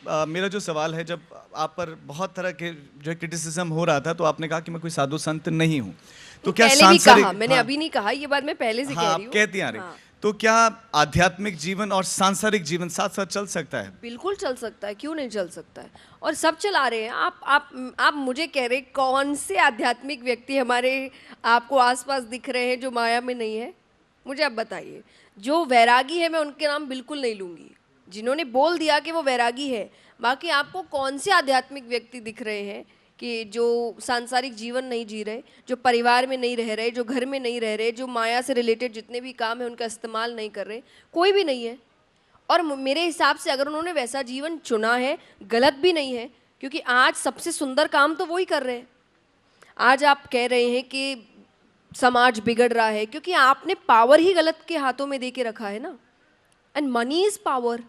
मेरा जो सवाल है, जब आप पर बहुत तरह के जो क्रिटिसिज्म हो रहा था तो आपने कहा कि मैं कोई साधु संत नहीं हूँ, तो क्या पहले भी सांसारिक, कहा, मैंने हाँ, अभी नहीं कहा, ये बात मैं पहले से हाँ, कह आप रही हूँ। कहती आ रही, हाँ। तो क्या आध्यात्मिक जीवन और सांसारिक जीवन साथ साथ चल सकता है? बिल्कुल चल सकता है, क्यों नहीं चल सकता है। और सब चला रहे हैं। आप मुझे कह रहे कौन से आध्यात्मिक व्यक्ति हमारे आपको आसपास दिख रहे हैं जो माया में नहीं है? मुझे आप बताइए। जो वैरागी है मैं उनके नाम बिल्कुल नहीं लूंगी, जिन्होंने बोल दिया कि वो वैरागी है। बाकी आपको कौन से आध्यात्मिक व्यक्ति दिख रहे हैं कि जो सांसारिक जीवन नहीं जी रहे, जो परिवार में नहीं रह रहे, जो घर में नहीं रह रहे, जो माया से रिलेटेड जितने भी काम है उनका इस्तेमाल नहीं कर रहे? कोई भी नहीं है। और मेरे हिसाब से अगर उन्होंने वैसा जीवन चुना है, गलत भी नहीं है, क्योंकि आज सबसे सुंदर काम तो वही कर रहे हैं। आज आप कह रहे हैं कि समाज बिगड़ रहा है क्योंकि आपने पावर ही गलत के हाथों में दे के रखा है ना। And money is power.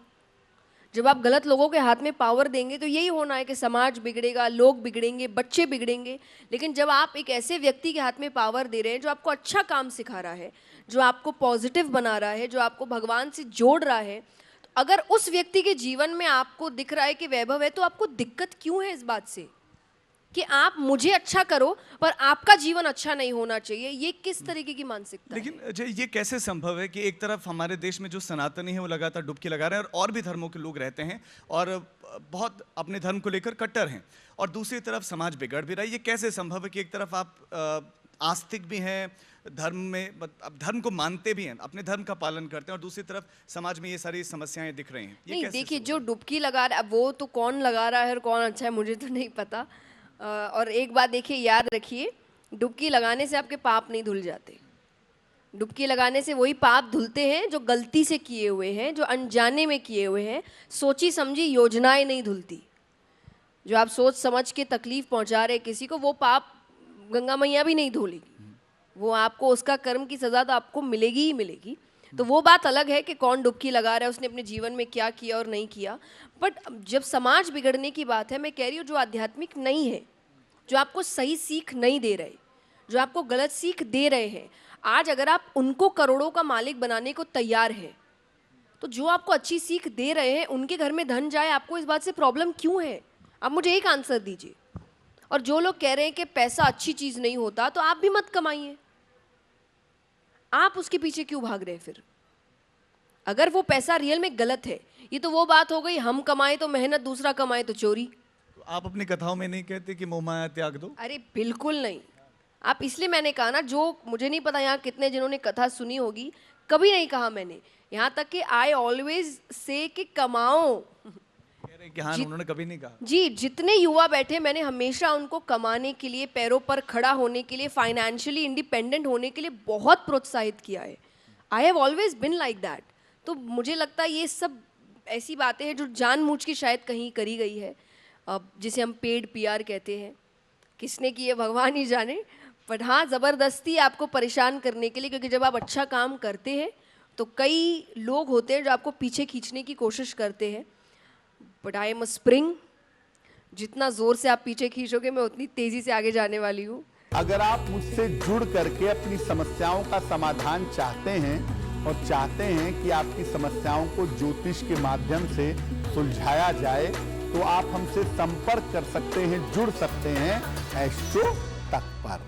जब आप गलत लोगों के हाथ में पावर देंगे तो यही होना है कि समाज बिगड़ेगा, लोग बिगड़ेंगे, बच्चे बिगड़ेंगे। लेकिन जब आप एक ऐसे व्यक्ति के हाथ में पावर दे रहे हैं जो आपको अच्छा काम सिखा रहा है, जो आपको पॉजिटिव बना रहा है, जो आपको भगवान से जोड़ रहा है, तो अगर उस व्यक्ति के जीवन में आपको दिख रहा है कि वैभव है, तो आपको दिक्कत क्यों है इस बात से कि आप मुझे अच्छा करो पर आपका जीवन अच्छा नहीं होना चाहिए? ये किस तरीके की मानसिकता है? लेकिन अजय, ये कैसे संभव है कि एक तरफ हमारे देश में जो सनातनी है वो लगातार डुबकी लगा रहे हैं और भी धर्मों के लोग रहते हैं और बहुत अपने धर्म को लेकर कट्टर हैं, और दूसरी तरफ समाज बिगड़ भी रहा है? ये कैसे संभव है कि एक तरफ आप आस्तिक भी हैं, धर्म में अब धर्म को मानते भी हैं, अपने धर्म का पालन करते हैं, और दूसरी तरफ समाज में ये सारी समस्याएं दिख रही हैं? ये नहीं, कैसे देखिए, संभव जो है? डुबकी लगा रहा है, अब वो तो कौन लगा रहा है और कौन अच्छा है मुझे तो नहीं पता। और एक बात देखिए, याद रखिए, डुबकी लगाने से आपके पाप नहीं धुल जाते। डुबकी लगाने से वही पाप धुलते हैं जो गलती से किए हुए हैं, जो अनजाने में किए हुए हैं। सोची समझी योजनाएं नहीं धुलती। जो आप सोच समझ के तकलीफ पहुंचा रहे किसी को, वो पाप गंगा मैया भी नहीं धोलेगी। वो आपको उसका कर्म की सजा तो आपको मिलेगी ही मिलेगी। तो वो बात अलग है कि कौन डुबकी लगा रहा है, उसने अपने जीवन में क्या किया और नहीं किया। बट जब समाज बिगड़ने की बात है, मैं कह रही हूँ जो आध्यात्मिक नहीं है, जो आपको सही सीख नहीं दे रहे, जो आपको गलत सीख दे रहे हैं, आज अगर आप उनको करोड़ों का मालिक बनाने को तैयार हैं, तो जो आपको अच्छी सीख दे रहे हैं उनके घर में धन जाए, आपको इस बात से प्रॉब्लम क्यों है? आप मुझे एक आंसर दीजिए। और जो लोग कह रहे हैं कि पैसा अच्छी चीज़ नहीं होता, तो आप भी मत कमाइए। आप उसके पीछे क्यों भाग रहे हैं फिर? अगर वो पैसा रियल में गलत है, ये तो वो बात हो गई, हम कमाए तो मेहनत, दूसरा कमाए तो चोरी। तो आप अपनी कथाओं में नहीं कहते कि मोह माया त्याग दो? अरे बिल्कुल नहीं। आप, इसलिए मैंने कहा ना, जो मुझे नहीं पता यहाँ कितने जिन्होंने कथा सुनी होगी, कभी नहीं कहा मैंने यहाँ तक कि आई ऑलवेज से कि कमाओ। कह रहे हैं कि हाँ, उन्होंने कभी नहीं कहा। जी, जितने युवा बैठे, मैंने हमेशा उनको कमाने के लिए, पैरों पर खड़ा होने के लिए, फाइनेंशियली इंडिपेंडेंट होने के लिए बहुत प्रोत्साहित किया है। I have always been like that. तो मुझे लगता है ये सब ऐसी बातें हैं जो जानबूझ के शायद कहीं करी गई है। अब जिसे हम पेड पीआर कहते हैं, किसने की है भगवान ही जाने। बट हाँ, ज़बरदस्ती आपको परेशान करने के लिए, क्योंकि जब आप अच्छा काम करते हैं तो कई लोग होते हैं जो आपको पीछे खींचने की कोशिश करते हैं। But I am a spring. जितना जोर से आप पीछे खींचोगे, मैं उतनी तेजी से आगे जाने वाली हूँ। अगर आप मुझसे जुड़ करके अपनी समस्याओं का समाधान चाहते हैं और चाहते हैं कि आपकी समस्याओं को ज्योतिष के माध्यम से सुलझाया जाए, तो आप हमसे संपर्क कर सकते हैं, जुड़ सकते हैं एस्ट्रो तक पर।